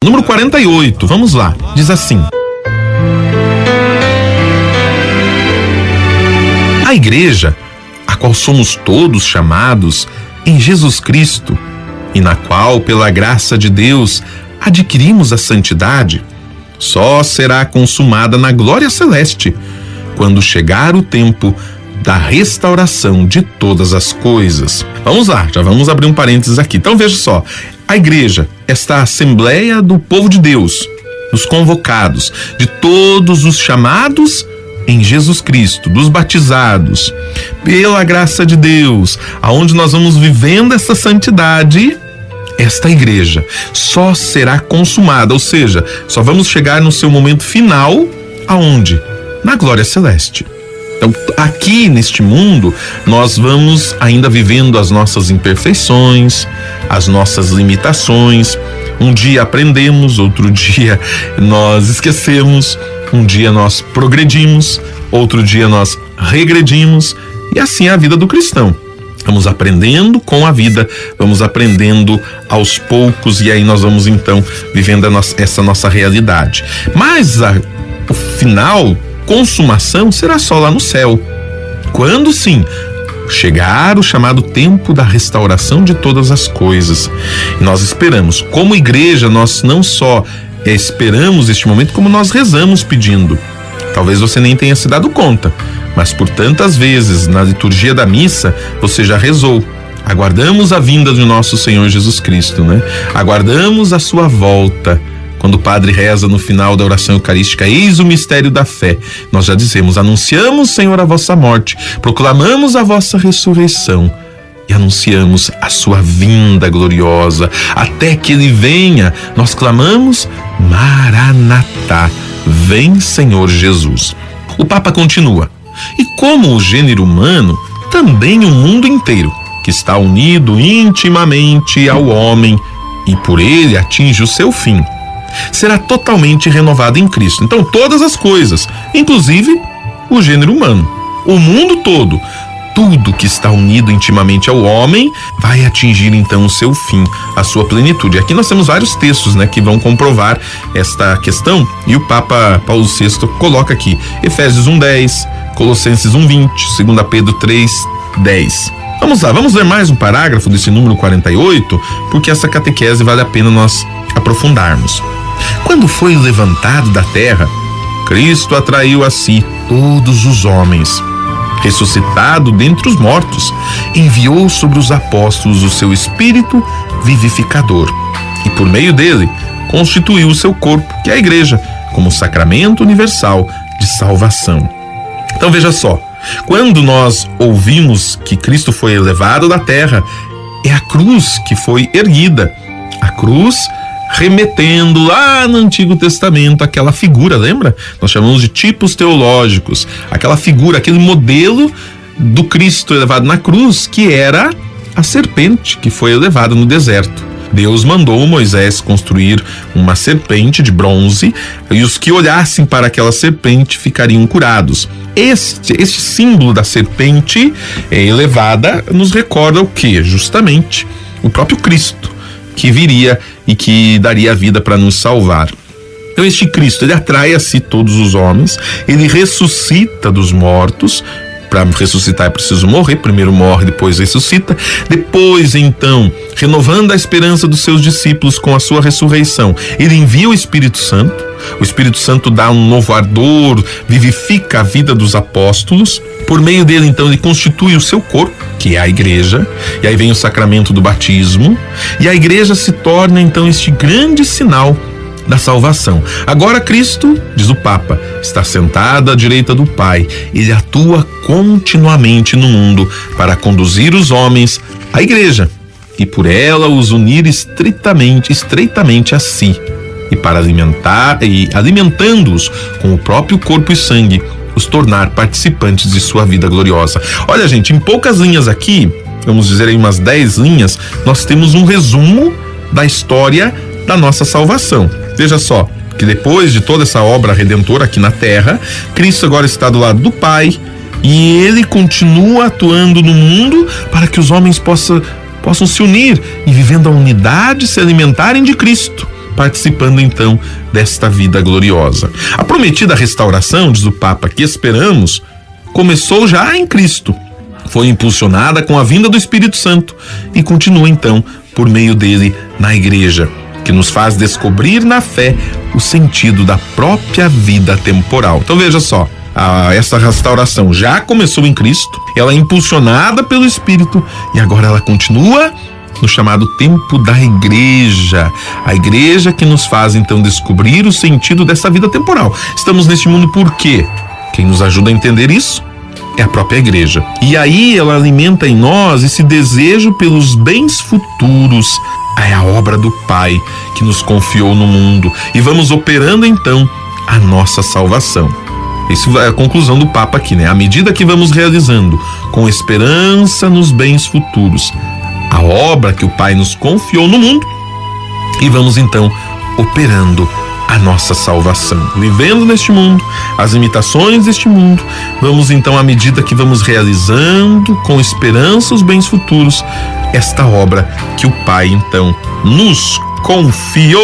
Número 48, vamos lá, diz assim: a igreja, a qual somos todos chamados em Jesus Cristo, e na qual, pela graça de Deus, adquirimos a santidade, só será consumada na glória celeste, quando chegar o tempo da restauração de todas as coisas. Vamos lá, já vamos abrir um parênteses aqui. Então veja só, a igreja, esta assembleia do povo de Deus, dos convocados, de todos os chamados em Jesus Cristo, dos batizados, pela graça de Deus, aonde nós vamos vivendo essa santidade, esta igreja só será consumada, ou seja, só vamos chegar no seu momento final, aonde? Na glória celeste. Então, aqui neste mundo, nós vamos ainda vivendo as nossas imperfeições, as nossas limitações. Um dia aprendemos, outro dia nós esquecemos, um dia nós progredimos, outro dia nós regredimos, e assim é a vida do cristão. Vamos aprendendo com a vida, vamos aprendendo aos poucos, e aí nós vamos então vivendo essa nossa realidade. Mas o final, consumação, será só lá no céu, quando sim chegar o chamado tempo da restauração de todas as coisas. E nós esperamos, como igreja, nós não só esperamos este momento, como nós rezamos pedindo. Talvez você nem tenha se dado conta, mas por tantas vezes na liturgia da missa você já rezou. Aguardamos a vinda do nosso Senhor Jesus Cristo, né? Aguardamos a sua volta. Quando o padre reza no final da oração eucarística, eis o mistério da fé, nós já dizemos: anunciamos, Senhor, a vossa morte, proclamamos a vossa ressurreição e anunciamos a sua vinda gloriosa. Até que ele venha, nós clamamos: Maranatá, vem, Senhor Jesus. O Papa continua: e como o gênero humano, também o mundo inteiro, que está unido intimamente ao homem e por ele atinge o seu fim, será totalmente renovado em Cristo. Então todas as coisas, inclusive o gênero humano, o mundo todo, tudo que está unido intimamente ao homem vai atingir então o seu fim, a sua plenitude. Aqui nós temos vários textos, né, que vão comprovar esta questão, e o Papa Paulo VI coloca aqui Efésios 1:10, Colossenses 1:20, 2 Pedro 3:10. Vamos lá, vamos ler mais um parágrafo desse número 48, porque essa catequese vale a pena nós aprofundarmos. Quando foi levantado da terra, Cristo atraiu a si todos os homens. Ressuscitado dentre os mortos, enviou sobre os apóstolos o seu Espírito vivificador e por meio dele constituiu o seu corpo, que é a igreja, como sacramento universal de salvação. Então veja só, quando nós ouvimos que Cristo foi elevado da terra, é a cruz que foi erguida, a cruz remetendo lá no Antigo Testamento aquela figura, lembra? Nós chamamos de tipos teológicos, aquela figura, aquele modelo do Cristo elevado na cruz, que era a serpente que foi elevada no deserto. Deus mandou Moisés construir uma serpente de bronze, e os que olhassem para aquela serpente ficariam curados. Este símbolo da serpente elevada nos recorda o quê? Justamente o próprio Cristo, que viria e que daria a vida para nos salvar. Então este Cristo, ele atrai a si todos os homens, ele ressuscita dos mortos. Para ressuscitar é preciso morrer, primeiro morre, depois ressuscita. Depois, então, renovando a esperança dos seus discípulos com a sua ressurreição, ele envia o Espírito Santo. O Espírito Santo dá um novo ardor, vivifica a vida dos apóstolos. Por meio dele, então, ele constitui o seu corpo, que é a igreja. E aí vem o sacramento do batismo. E a igreja se torna, então, este grande sinal da salvação. Agora Cristo, diz o Papa, está sentado à direita do Pai. Ele atua continuamente no mundo para conduzir os homens à igreja e por ela os unir estreitamente a si, e para alimentando-os com o próprio corpo e sangue, os tornar participantes de sua vida gloriosa. Olha, gente, em poucas linhas aqui, vamos dizer aí umas 10 linhas, nós temos um resumo da história da nossa salvação. Veja só, que depois de toda essa obra redentora aqui na terra, Cristo agora está do lado do Pai e ele continua atuando no mundo para que os homens possam se unir e, vivendo a unidade, se alimentarem de Cristo. participando então desta vida gloriosa. A prometida restauração, diz o Papa, que esperamos, começou já em Cristo. Foi impulsionada com a vinda do Espírito Santo e continua então por meio dele na Igreja, que nos faz descobrir na fé o sentido da própria vida temporal. Então veja só, essa restauração já começou em Cristo, ela é impulsionada pelo Espírito e agora ela continua no chamado tempo da Igreja. A Igreja que nos faz então descobrir o sentido dessa vida temporal. Estamos neste mundo por quê? Quem nos ajuda a entender isso é a própria Igreja. E aí ela alimenta em nós esse desejo pelos bens futuros. É a obra do Pai que nos confiou no mundo e vamos operando então a nossa salvação. Isso é a conclusão do Papa aqui, né? À medida que vamos realizando com esperança nos bens futuros a obra que o Pai nos confiou no mundo e vamos então operando a nossa salvação, vivendo neste mundo, as imitações deste mundo, vamos então, à medida que vamos realizando com esperança os bens futuros, esta obra que o Pai então nos confiou.